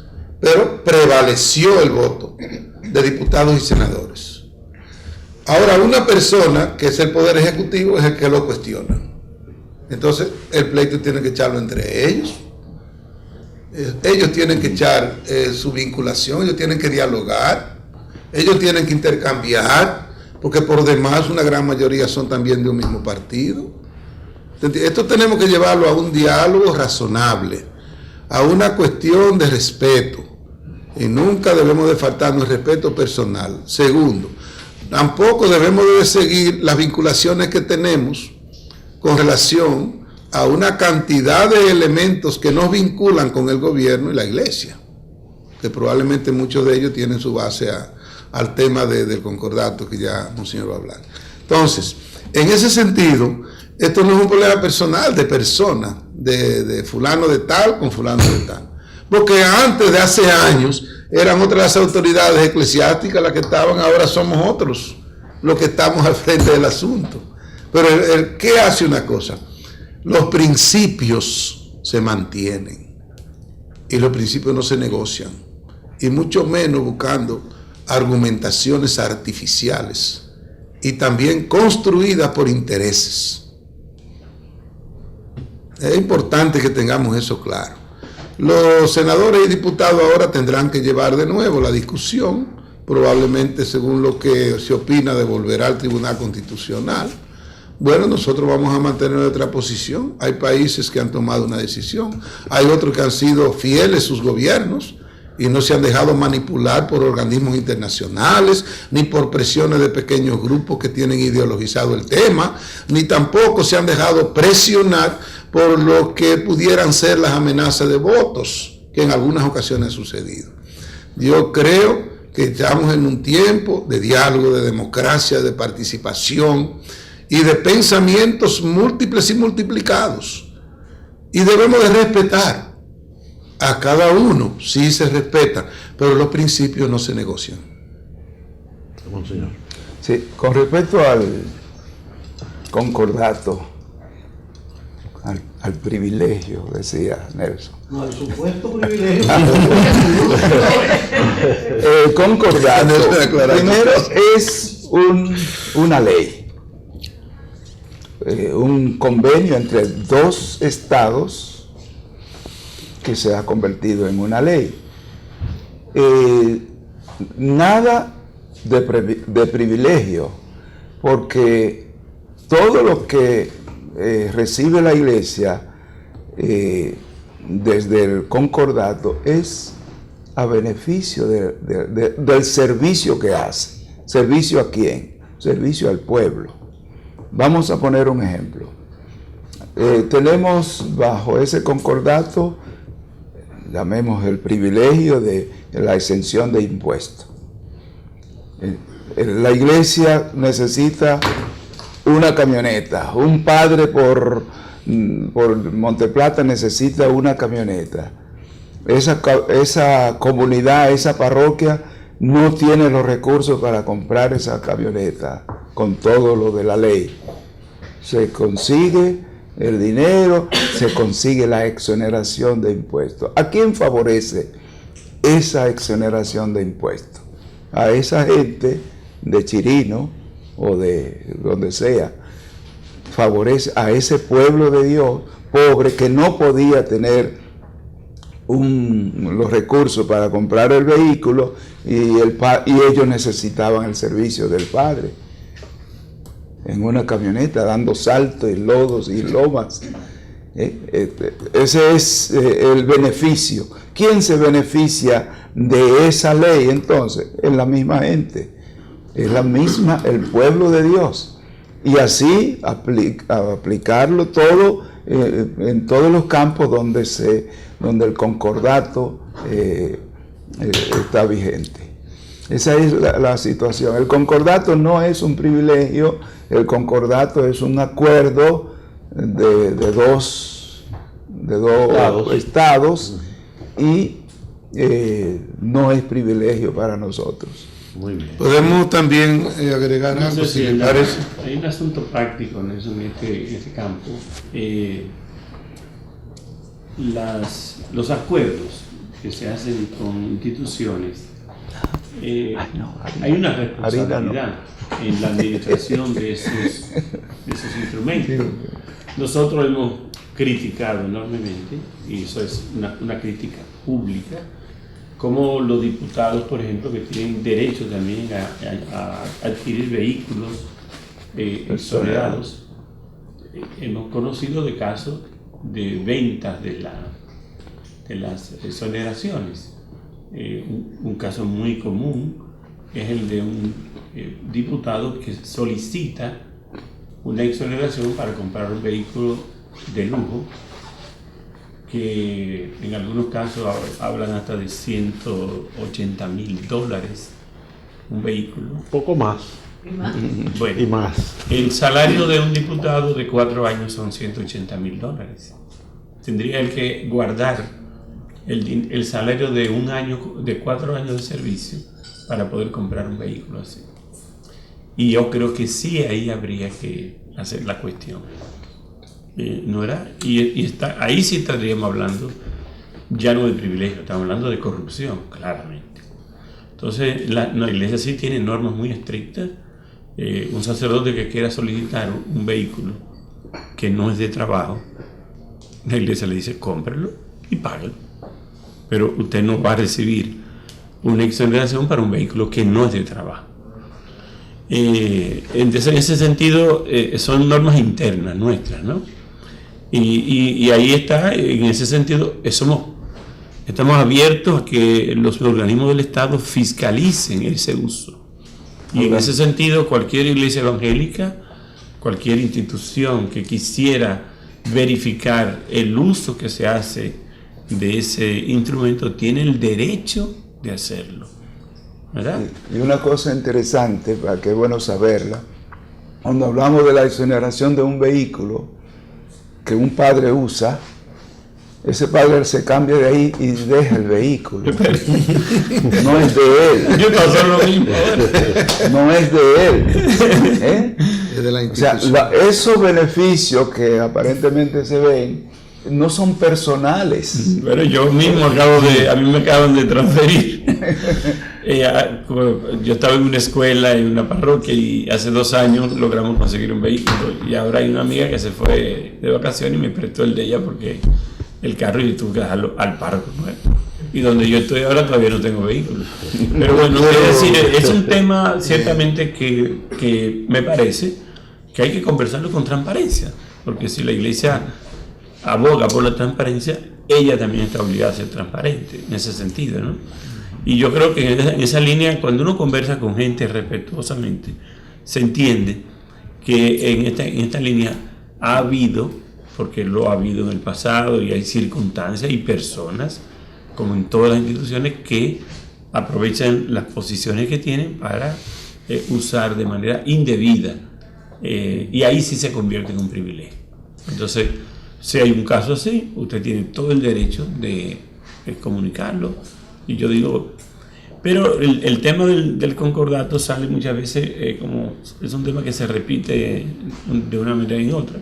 pero prevaleció el voto de diputados y senadores. Ahora, una persona, que es el Poder Ejecutivo, es el que lo cuestiona. Entonces, el pleito tiene que echarlo entre ellos. Ellos tienen que echar su vinculación, ellos tienen que dialogar, ellos tienen que intercambiar, porque por demás una gran mayoría son también de un mismo partido. Esto tenemos que llevarlo a un diálogo razonable, a una cuestión de respeto, y nunca debemos de faltarnos el respeto personal. Segundo, tampoco debemos de seguir las vinculaciones que tenemos con relación a una cantidad de elementos que nos vinculan con el gobierno y la iglesia, que probablemente muchos de ellos tienen su base al tema del concordato que ya Monseñor va a hablar. Entonces, en ese sentido, esto no es un problema personal de persona, de fulano de tal con fulano de tal, porque antes de hace años eran otras las autoridades eclesiásticas las que estaban, ahora somos otros los que estamos al frente del asunto. Pero ¿qué hace una cosa? Los principios se mantienen y los principios no se negocian, y mucho menos buscando argumentaciones artificiales y también construidas por intereses. Es importante que tengamos eso claro. Los senadores y diputados ahora tendrán que llevar de nuevo la discusión, probablemente según lo que se opina devolverá al Tribunal Constitucional. Bueno, nosotros vamos a mantener nuestra posición. Hay países que han tomado una decisión, hay otros que han sido fieles a sus gobiernos y no se han dejado manipular por organismos internacionales, ni por presiones de pequeños grupos que tienen ideologizado el tema, ni tampoco se han dejado presionar por lo que pudieran ser las amenazas de votos, que en algunas ocasiones ha sucedido. Yo creo que estamos en un tiempo de diálogo, de democracia, de participación y de pensamientos múltiples y multiplicados. Y debemos de respetar a cada uno, sí se respeta, pero los principios no se negocian.
Monseñor.
Sí, con respecto al concordato, al privilegio, decía Nelson.
No, al supuesto privilegio.
El concordato, primero, es una ley, un convenio entre dos estados que se ha convertido en una ley. Nada de privilegio, porque todo lo que recibe la Iglesia desde el concordato es a beneficio del servicio que hace. ¿Servicio a quién? Servicio al pueblo. Vamos a poner un ejemplo. Tenemos bajo ese concordato, llamemos el privilegio de la exención de impuestos. La Iglesia necesita una camioneta, un padre por Monteplata necesita una camioneta. Esa comunidad, esa parroquia no tiene los recursos para comprar esa camioneta con todo lo de la ley. Se consigue el dinero, se consigue la exoneración de impuestos. ¿A quién favorece esa exoneración de impuestos? A esa gente de Chirino o de donde sea. Favorece a ese pueblo de Dios pobre que no podía tener los recursos para comprar el vehículo y ellos necesitaban el servicio del Padre en una camioneta dando saltos y lodos y lomas. Ese es el beneficio. ¿Quién se beneficia de esa ley entonces? Es la misma gente, es la misma, el pueblo de Dios. Y así aplicarlo todo en todos los campos donde el concordato está vigente. Esa es la situación. El concordato no es un privilegio, el concordato es un acuerdo de dos estados y no es privilegio para nosotros.
Muy bien.
Podemos también agregar
No
algo,
sé
si
si
le parece.
hay un asunto práctico en este campo. Los acuerdos que se hacen con instituciones, hay una responsabilidad en la administración de esos instrumentos. Nosotros hemos criticado enormemente, y eso es una crítica pública, como los diputados, por ejemplo, que tienen derecho también a adquirir vehículos exonerados. Hemos conocido de casos de ventas de las exoneraciones. Un caso muy común es el de un diputado que solicita una exoneración para comprar un vehículo de lujo, que en algunos casos hablan hasta de $180,000 un vehículo.
Un poco más.
Bueno,
Y más.
el salario de un diputado de 4 años son $180,000. Tendría él que guardar el salario de un año, de 4 años de servicio, para poder comprar un vehículo así. Y yo creo que sí, ahí habría que hacer la cuestión. ¿No era? Ahí sí estaríamos hablando ya no de privilegio, estamos hablando de corrupción, claramente. Entonces, la iglesia sí tiene normas muy estrictas. Un sacerdote que quiera solicitar un vehículo que no es de trabajo, la iglesia le dice cómprelo y págalo, pero usted no va a recibir una exoneración para un vehículo que no es de trabajo. Entonces, en ese sentido, son normas internas nuestras, ¿no? Y ahí está, en ese sentido, estamos abiertos a que los organismos del Estado fiscalicen ese uso. Y en ese sentido, cualquier iglesia evangélica, cualquier institución que quisiera verificar el uso que se hace de ese instrumento, tiene el derecho de hacerlo, ¿verdad?
Y una cosa interesante, para que es bueno saberla, cuando hablamos de la exoneración de un vehículo que un padre usa, ese padre se cambia de ahí y deja el vehículo. No es de él.
Yo pasó lo mismo.
No es de él.
Es de la
O sea,
institución.
esos beneficios que aparentemente se ven no son personales.
Pero yo mismo a mí me acaban de transferir. Yo estaba en una escuela, en una parroquia, y hace 2 años logramos conseguir un vehículo. Y ahora hay una amiga que se fue de vacaciones y me prestó el de ella porque el carro yo tuve que dejarlo al párroco nuevo. Y donde yo estoy ahora todavía no tengo vehículo. Pero bueno, es decir, es un tema ciertamente que me parece que hay que conversarlo con transparencia. Porque si la iglesia aboga por la transparencia, ella también está obligada a ser transparente en ese sentido, ¿no? Y yo creo que en esa línea, cuando uno conversa con gente respetuosamente, se entiende que en esta línea ha habido, porque lo ha habido en el pasado, y hay circunstancias y personas, como en todas las instituciones, que aprovechan las posiciones que tienen para usar de manera indebida, y ahí sí se convierte en un privilegio. Entonces, si hay un caso así, usted tiene todo el derecho de comunicarlo. Y yo digo, pero el tema del concordato sale muchas veces como es un tema que se repite de una manera en otra.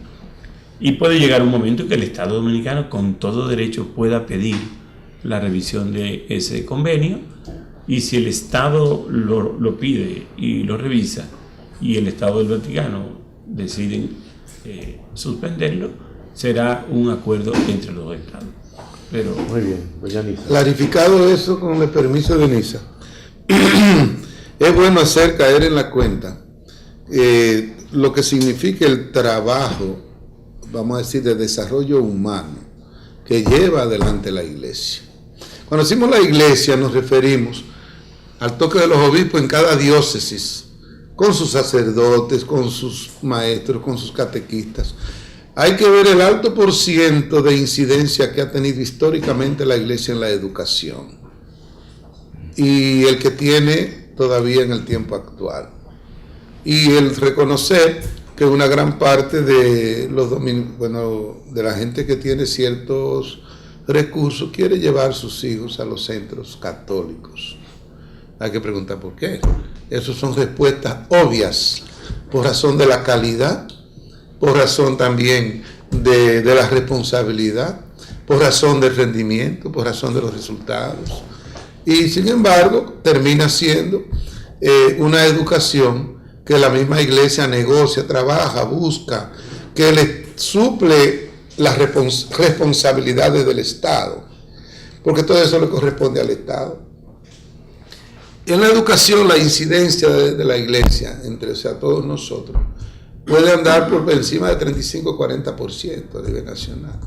Y puede llegar un momento en que el Estado Dominicano con todo derecho pueda pedir la revisión de ese convenio, y si el Estado lo pide y lo revisa y el Estado del Vaticano decide suspenderlo, será un acuerdo entre los dos Estados. Pero,
muy bien, pues Yanisa.
Clarificado eso, con el permiso de Nisa, es bueno hacer caer en la cuenta lo que significa el trabajo, vamos a decir, de desarrollo humano que lleva adelante la iglesia. Cuando decimos la iglesia nos referimos al toque de los obispos en cada diócesis, con sus sacerdotes, con sus maestros, con sus catequistas. Hay que ver el alto % de incidencia que ha tenido históricamente la iglesia en la educación y el que tiene todavía en el tiempo actual. Y el reconocer que una gran parte de de la gente que tiene ciertos recursos quiere llevar sus hijos a los centros católicos. Hay que preguntar por qué. Esas son respuestas obvias, por razón de la calidad, por razón también de la responsabilidad, por razón del rendimiento, por razón de los resultados. Y sin embargo, termina siendo una educación que la misma iglesia negocia, trabaja, busca, que le suple las responsabilidades del Estado, porque todo eso le corresponde al Estado. En la educación, la incidencia de la iglesia, todos nosotros, puede andar por encima de 35-40% a nivel nacional.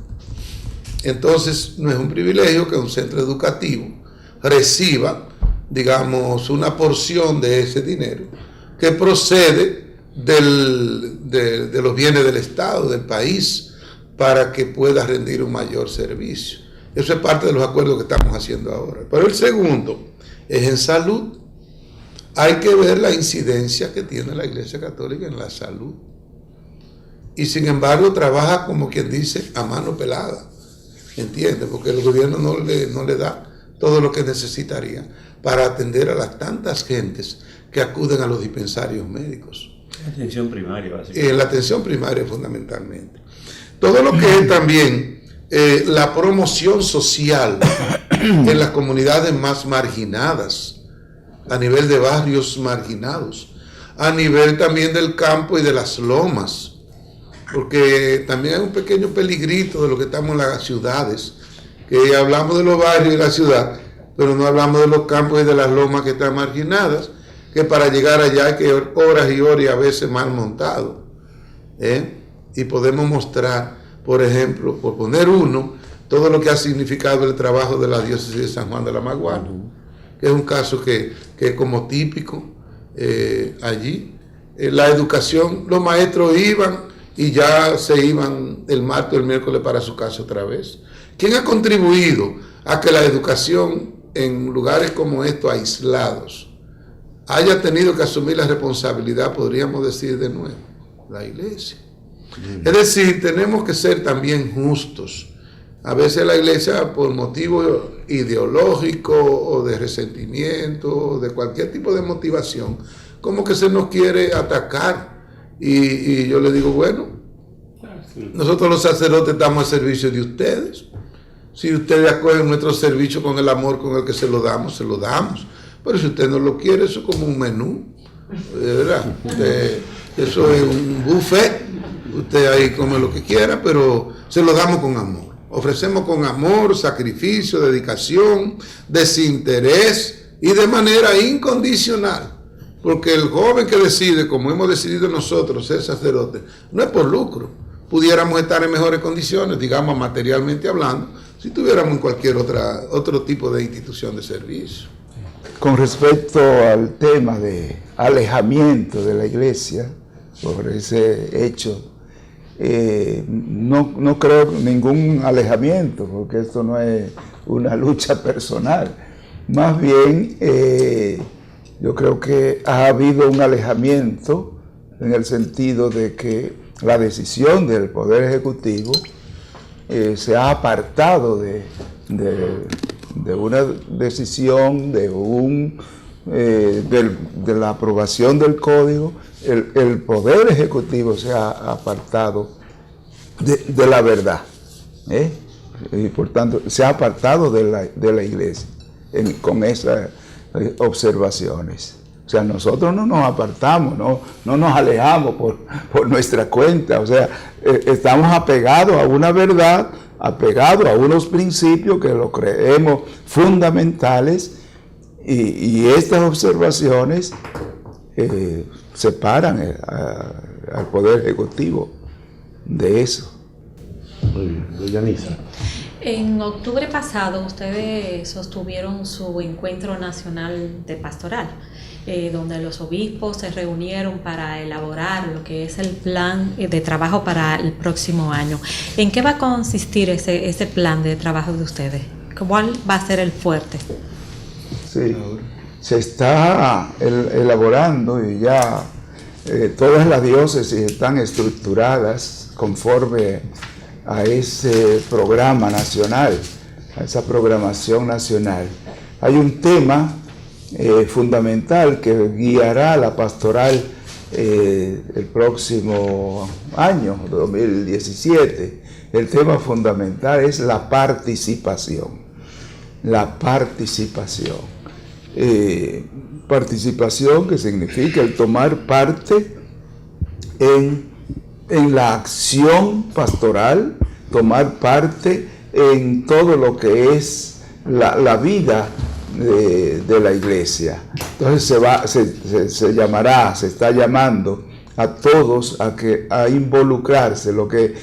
Entonces, no es un privilegio que un centro educativo reciba, digamos, una porción de ese dinero que procede de los bienes del Estado, del país, para que pueda rendir un mayor servicio. Eso es parte de los acuerdos que estamos haciendo ahora. Pero el segundo es en salud. Hay que ver la incidencia que tiene la Iglesia Católica en la salud. Y sin embargo trabaja, como quien dice, a mano pelada. ¿Entiende? Porque el gobierno no le da todo lo que necesitaría para atender a las tantas gentes que acuden a los dispensarios médicos.
La atención primaria, básicamente.
La atención primaria fundamentalmente. Todo lo que es también la promoción social en las comunidades más marginadas, a nivel de barrios marginados, a nivel también del campo y de las lomas, porque también hay un pequeño peligrito de lo que estamos en las ciudades, que hablamos de los barrios y la ciudad, pero no hablamos de los campos y de las lomas que están marginadas, que para llegar allá hay que horas y horas y a veces mal montado, y podemos mostrar, por ejemplo, por poner uno, todo lo que ha significado el trabajo de la diócesis de San Juan de la Maguana, que es un caso que es como típico allí. La educación, los maestros iban y ya se iban el martes o el miércoles para su casa otra vez. ¿Quién ha contribuido a que la educación en lugares como estos, aislados, haya tenido que asumir la responsabilidad, podríamos decir de nuevo? La Iglesia. Es decir, tenemos que ser también justos. A veces la Iglesia, por motivos ideológicos o de resentimiento, o de cualquier tipo de motivación, como que se nos quiere atacar. Y yo le digo, bueno, nosotros los sacerdotes estamos al servicio de ustedes. Si ustedes acogen nuestro servicio con el amor con el que se lo damos, se lo damos. Pero si usted no lo quiere, eso es como un menú, ¿verdad? Eso es un buffet. Usted ahí come lo que quiera, pero se lo damos con amor. Ofrecemos con amor, sacrificio, dedicación, desinterés y de manera incondicional. Porque el joven que decide, como hemos decidido nosotros, ser sacerdote, no es por lucro. Pudiéramos estar en mejores condiciones, digamos materialmente hablando, si tuviéramos en cualquier otro tipo de institución de servicio.
Con respecto al tema de alejamiento de la Iglesia, sobre ese hecho, no creo ningún alejamiento, porque esto no es una lucha personal. Más bien, yo creo que ha habido un alejamiento en el sentido de que la decisión del Poder Ejecutivo se ha apartado de una decisión, de la aprobación del código. El Poder Ejecutivo se ha apartado de la verdad, y por tanto se ha apartado de la Iglesia con esas observaciones. O sea, nosotros no nos apartamos, no nos alejamos por nuestra cuenta. O sea, estamos apegados a una verdad, apegados a unos principios que lo creemos fundamentales, y estas observaciones separan al Poder Ejecutivo de eso.
Muy bien, doña Nisa.
En octubre pasado ustedes sostuvieron su encuentro nacional de pastoral, donde los obispos se reunieron para elaborar lo que es el plan de trabajo para el próximo año. ¿En qué va a consistir ese plan de trabajo de ustedes? ¿Cuál va a ser el fuerte?
Sí, se está elaborando y ya todas las diócesis están estructuradas conforme a ese programa nacional, a esa programación nacional. Hay un tema fundamental que guiará la pastoral el próximo año, 2017. El tema fundamental es la participación. La participación. Participación que significa el tomar parte en la acción pastoral, tomar parte en todo lo que es la vida de la Iglesia. Entonces se está llamando a todos a involucrarse, lo que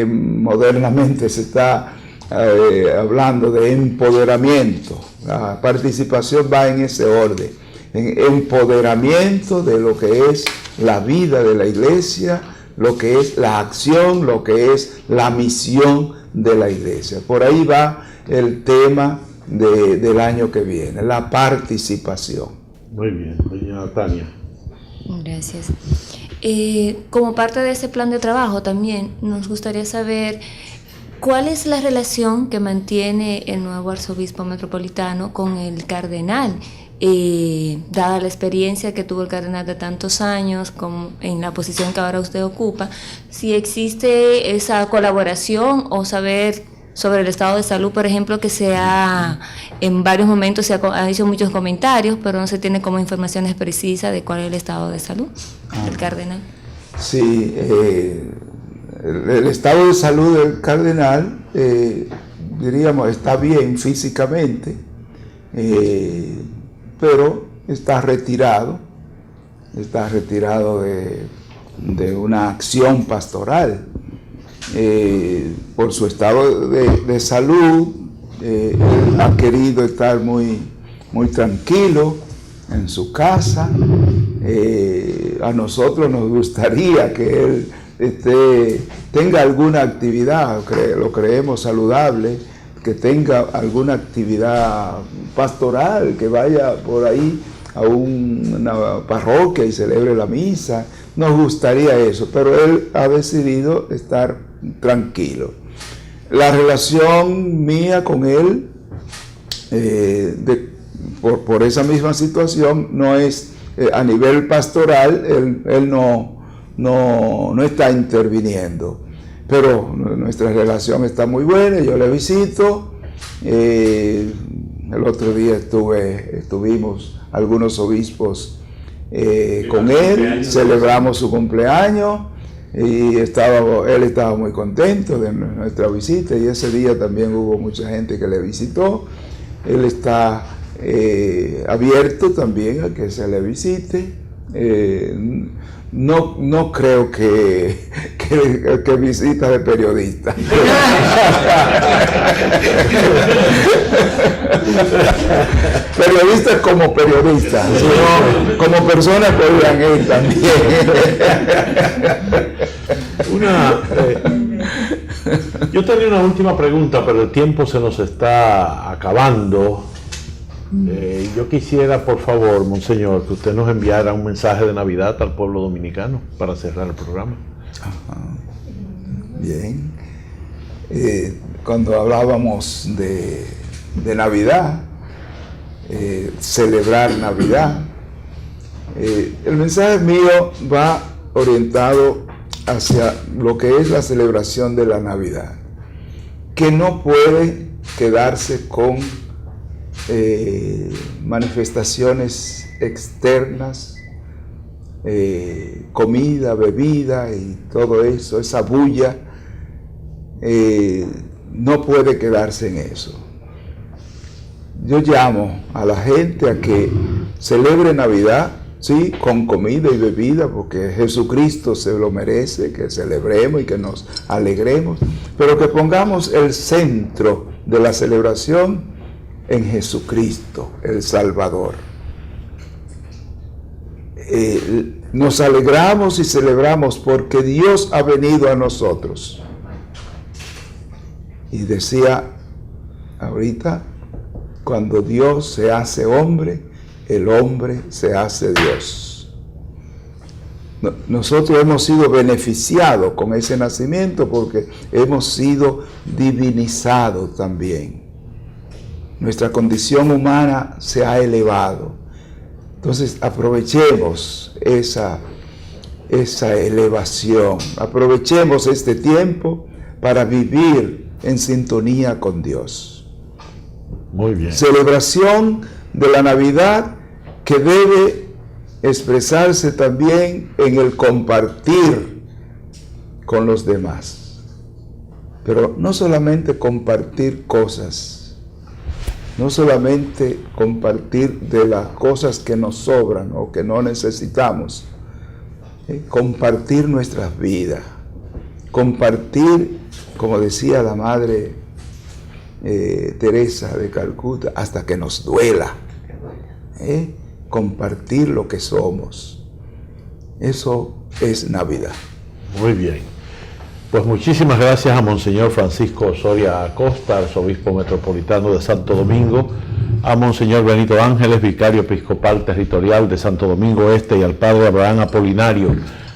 modernamente se está hablando de empoderamiento. La participación va en ese orden, en empoderamiento de lo que es la vida de la Iglesia, lo que es la acción, lo que es la misión de la Iglesia. Por ahí va el tema del año que viene, la participación.
Muy bien, doña Tania.
Gracias. Como parte de ese plan de trabajo también nos gustaría saber cuál es la relación que mantiene el nuevo arzobispo metropolitano con el cardenal, dada la experiencia que tuvo el cardenal de tantos años en la posición que ahora usted ocupa, si existe esa colaboración o saber sobre el estado de salud, por ejemplo, que en varios momentos se ha hecho muchos comentarios, pero no se tiene como informaciones precisas de cuál es el estado de salud del cardenal.
Sí, el estado de salud del cardenal, diríamos, está bien físicamente, pero está retirado de una acción pastoral. Por su estado de salud, ha querido estar muy tranquilo en su casa. A nosotros nos gustaría que él tenga alguna actividad, lo creemos saludable, que tenga alguna actividad pastoral, que vaya por ahí a una parroquia y celebre la misa. Nos gustaría eso, pero él ha decidido estar tranquilo. La relación mía con él, por esa misma situación, no es a nivel pastoral, él no está interviniendo, pero nuestra relación está muy buena. Yo le visito. El otro día estuvimos algunos obispos con él, celebramos su cumpleaños y él estaba muy contento de nuestra visita, y ese día también hubo mucha gente que le visitó. Él está abierto también a que se le visite. No creo que visita de periodista. Periodistas como periodistas, sino como personas podrían ir también.
Yo tenía una última pregunta, pero el tiempo se nos está acabando. Yo quisiera, por favor, Monseñor, que usted nos enviara un mensaje de Navidad al pueblo dominicano para cerrar el programa.
Ajá. Bien. Cuando hablábamos de Navidad, celebrar Navidad, el mensaje mío va orientado hacia lo que es la celebración de la Navidad, que no puede quedarse con manifestaciones externas, comida, bebida y todo eso, esa bulla, no puede quedarse en eso. Yo llamo a la gente a que celebre Navidad, sí, con comida y bebida, porque Jesucristo se lo merece, que celebremos y que nos alegremos, pero que pongamos el centro de la celebración en Jesucristo, el Salvador. Nos alegramos y celebramos porque Dios ha venido a nosotros. Y decía ahorita, cuando Dios se hace hombre, el hombre se hace Dios. Nosotros hemos sido beneficiados con ese nacimiento porque hemos sido divinizados también. Nuestra condición humana se ha elevado. Entonces aprovechemos esa elevación, aprovechemos este tiempo para vivir en sintonía con Dios.
Muy bien.
Celebración de la Navidad que debe expresarse también en el compartir con los demás. Pero no solamente compartir cosas, no solamente compartir de las cosas que nos sobran o que no necesitamos, compartir nuestras vidas, compartir, como decía la Madre Teresa de Calcuta, hasta que nos duela, compartir lo que somos. Eso es Navidad.
Muy bien. Pues muchísimas gracias a Monseñor Francisco Osoria Acosta, arzobispo metropolitano de Santo Domingo, a Monseñor Benito Ángeles, vicario episcopal territorial de Santo Domingo Este, y al Padre Abraham Apolinario,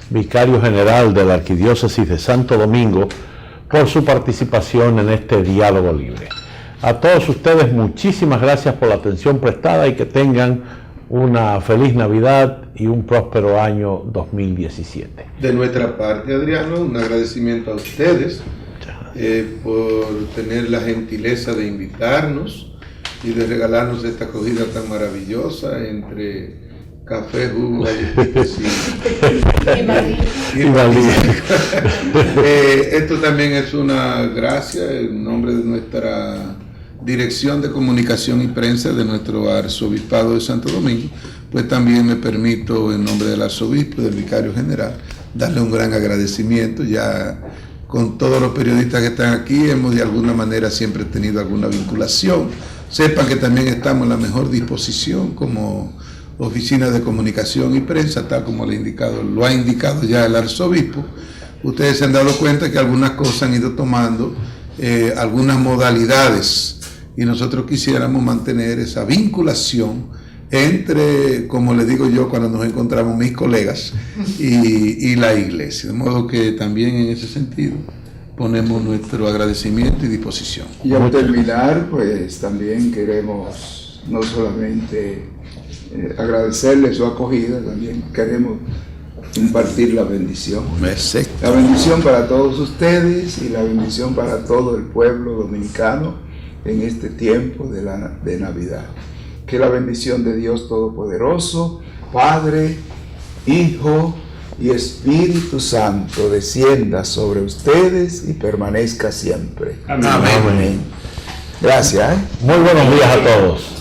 vicario general de la Arquidiócesis de Santo Domingo, por su participación en este diálogo libre. A todos ustedes, muchísimas gracias por la atención prestada y que tengan una feliz Navidad y un próspero año 2017.
De nuestra parte, Adriano, un agradecimiento a ustedes por tener la gentileza de invitarnos y de regalarnos esta acogida tan maravillosa entre café, jugo, galletitas y esto también es una gracia en nombre de nuestra Dirección de Comunicación y Prensa de nuestro Arzobispado de Santo Domingo. Pues también me permito, en nombre del arzobispo y del vicario general, darle un gran agradecimiento. Ya con todos los periodistas que están aquí hemos de alguna manera siempre tenido alguna vinculación. Sepan que también estamos en la mejor disposición como Oficina de Comunicación y Prensa, tal como lo ha indicado ya el arzobispo. Ustedes se han dado cuenta que algunas cosas han ido tomando algunas modalidades, y nosotros quisiéramos mantener esa vinculación entre, como les digo yo, cuando nos encontramos mis colegas y la iglesia. De modo que también en ese sentido ponemos nuestro agradecimiento y disposición.
Y al terminar, pues también queremos no solamente agradecerle su acogida, también queremos impartir la bendición.
Exacto.
La bendición para todos ustedes y la bendición para todo el pueblo dominicano en este tiempo de Navidad. Que la bendición de Dios Todopoderoso, Padre, Hijo y Espíritu Santo descienda sobre ustedes y permanezca siempre.
Amén.
Amén. Gracias.
Muy buenos días a todos.